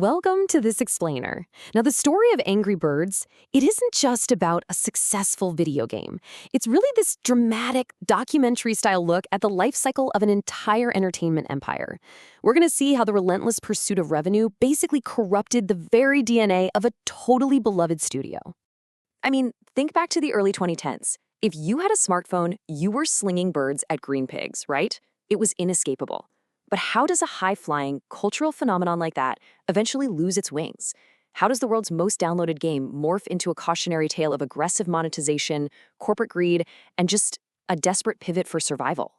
Welcome to This Explainer. Now, the story of Angry Birds, it isn't just about a successful video game. It's really this dramatic, documentary-style look at the life cycle of an entire entertainment empire. We're going to see how the relentless pursuit of revenue basically corrupted the very DNA of a totally beloved studio. I mean, think back to the early 2010s. If you had a smartphone, you were slinging birds at green pigs, right? It was inescapable. But how does a high-flying, cultural phenomenon like that eventually lose its wings? How does the world's most downloaded game morph into a cautionary tale of aggressive monetization, corporate greed, and just a desperate pivot for survival?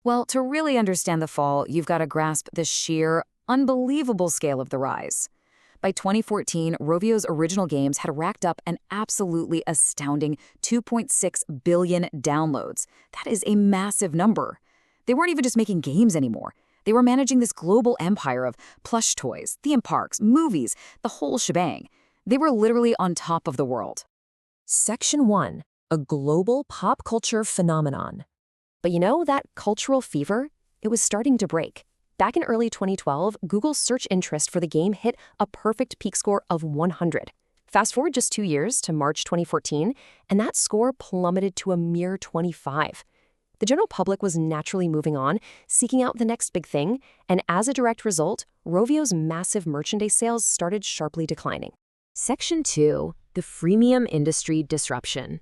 Well, to really understand the fall, you've got to grasp the sheer, unbelievable scale of the rise. By 2014, Rovio's original games had racked up an absolutely astounding 2.6 billion downloads. That is a massive number. They weren't even just making games anymore. They were managing this global empire of plush toys, theme parks, movies, the whole shebang. They were literally on top of the world. Section 1. A global pop culture phenomenon. But you know, that cultural fever? It was starting to break. Back in early 2012, Google's search interest for the game hit a perfect peak score of 100. Fast forward just 2 years to March 2014, and that score plummeted to a mere 25. The general public was naturally moving on, seeking out the next big thing, and as a direct result, Rovio's massive merchandise sales started sharply declining. Section 2. The freemium industry disruption.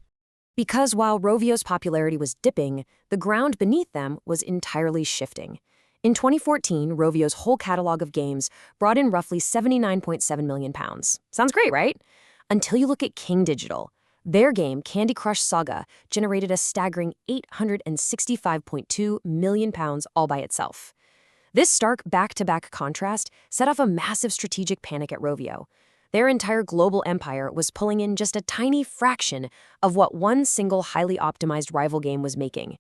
Because while Rovio's popularity was dipping, the ground beneath them was entirely shifting. In 2014, Rovio's whole catalog of games brought in roughly £79.7 million. Sounds great, right? Until you look at King Digital. Their game, Candy Crush Saga, generated a staggering £865.2 million all by itself. This stark back-to-back contrast set off a massive strategic panic at Rovio. Their entire global empire was pulling in just a tiny fraction of what one single highly optimized rival game was making.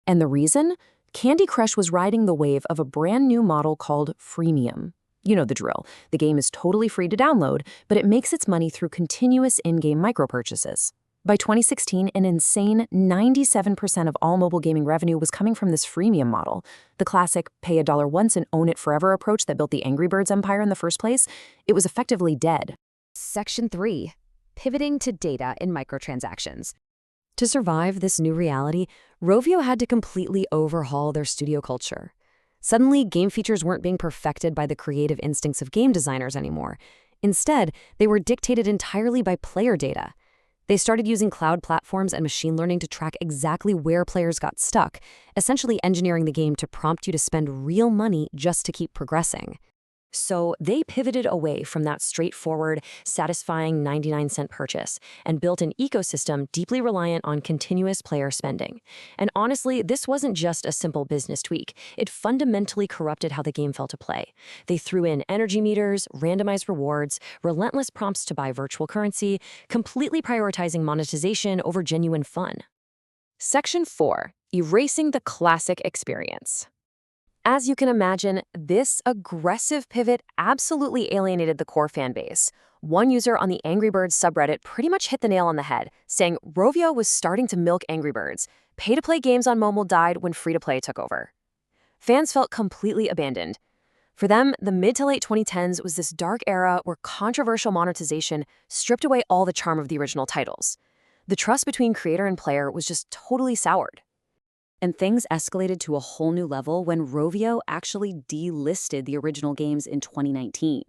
And the reason? Candy Crush was riding the wave of a brand new model called freemium. You know the drill. The game is totally free to download, but it makes its money through continuous in-game micropurchases. By 2016, an insane 97% of all mobile gaming revenue was coming from this freemium model. The classic pay $1 once and own it forever approach that built the Angry Birds empire in the first place, it was effectively dead. Section 3. Pivoting to data in microtransactions. To survive this new reality, Rovio had to completely overhaul their studio culture. Suddenly, game features weren't being perfected by the creative instincts of game designers anymore. Instead, they were dictated entirely by player data. They started using cloud platforms and machine learning to track exactly where players got stuck, essentially engineering the game to prompt you to spend real money just to keep progressing. So they pivoted away from that straightforward, satisfying 99-cent purchase and built an ecosystem deeply reliant on continuous player spending. And honestly, this wasn't just a simple business tweak. It fundamentally corrupted how the game felt to play. They threw in energy meters, randomized rewards, relentless prompts to buy virtual currency, completely prioritizing monetization over genuine fun. Section 4. Erasing the classic experience. As you can imagine, this aggressive pivot absolutely alienated the core fan base. One user on the Angry Birds subreddit pretty much hit the nail on the head, saying Rovio was starting to milk Angry Birds. Pay-to-play games on mobile died when free-to-play took over. Fans felt completely abandoned. For them, the mid to late 2010s was this dark era where controversial monetization stripped away all the charm of the original titles. The trust between creator and player was just totally soured. And things escalated to a whole new level when Rovio actually delisted the original games in 2019.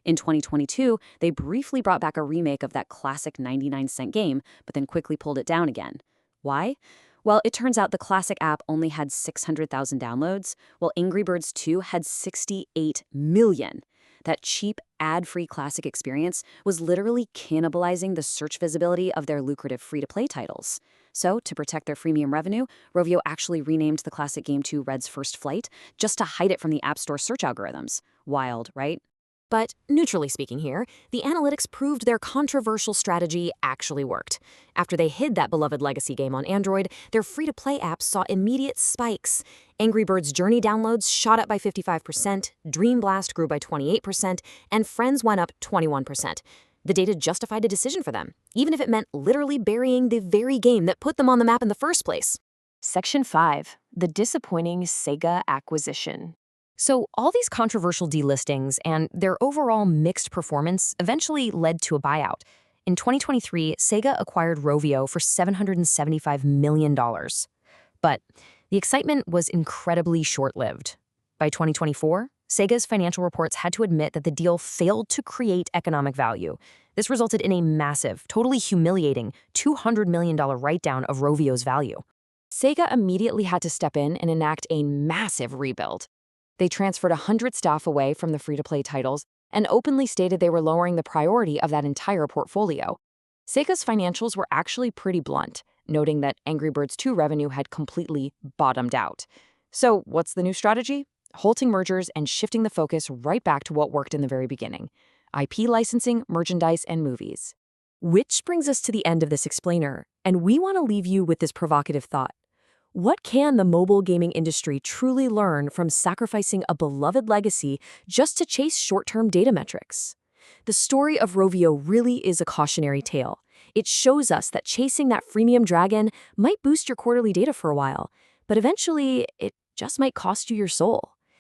In 2022, they briefly brought back a remake of that classic 99-cent game, but then quickly pulled it down again. Why? Well, it turns out the classic app only had 600,000 downloads, while Angry Birds 2 had 68 million. That cheap, ad-free classic experience was literally cannibalizing the search visibility of their lucrative free-to-play titles. So, to protect their freemium revenue, Rovio actually renamed the classic game to Red's First Flight just to hide it from the App Store search algorithms. Wild, right? But, neutrally speaking here, the analytics proved their controversial strategy actually worked. After they hid that beloved legacy game on Android, their free-to-play apps saw immediate spikes. Angry Birds Journey downloads shot up by 55%, Dream Blast grew by 28%, and Friends went up 21%. The data justified a decision for them, even if it meant literally burying the very game that put them on the map in the first place. Section 5. The disappointing Sega acquisition. So all these controversial delistings and their overall mixed performance eventually led to a buyout. In 2023, Sega acquired Rovio for $775 million. But the excitement was incredibly short-lived. By 2024, Sega's financial reports had to admit that the deal failed to create economic value. This resulted in a massive, totally humiliating $200 million write-down of Rovio's value. Sega immediately had to step in and enact a massive rebuild. They transferred 100 staff away from the free-to-play titles and openly stated they were lowering the priority of that entire portfolio. Sega's financials were actually pretty blunt, noting that Angry Birds 2 revenue had completely bottomed out. So what's the new strategy? Halting mergers and shifting the focus right back to what worked in the very beginning: IP licensing, merchandise, and movies. Which brings us to the end of this explainer, and we want to leave you with this provocative thought. What can the mobile gaming industry truly learn from sacrificing a beloved legacy just to chase short-term data metrics? The story of Rovio really is a cautionary tale. It shows us that chasing that freemium dragon might boost your quarterly data for a while, but eventually it just might cost you your soul.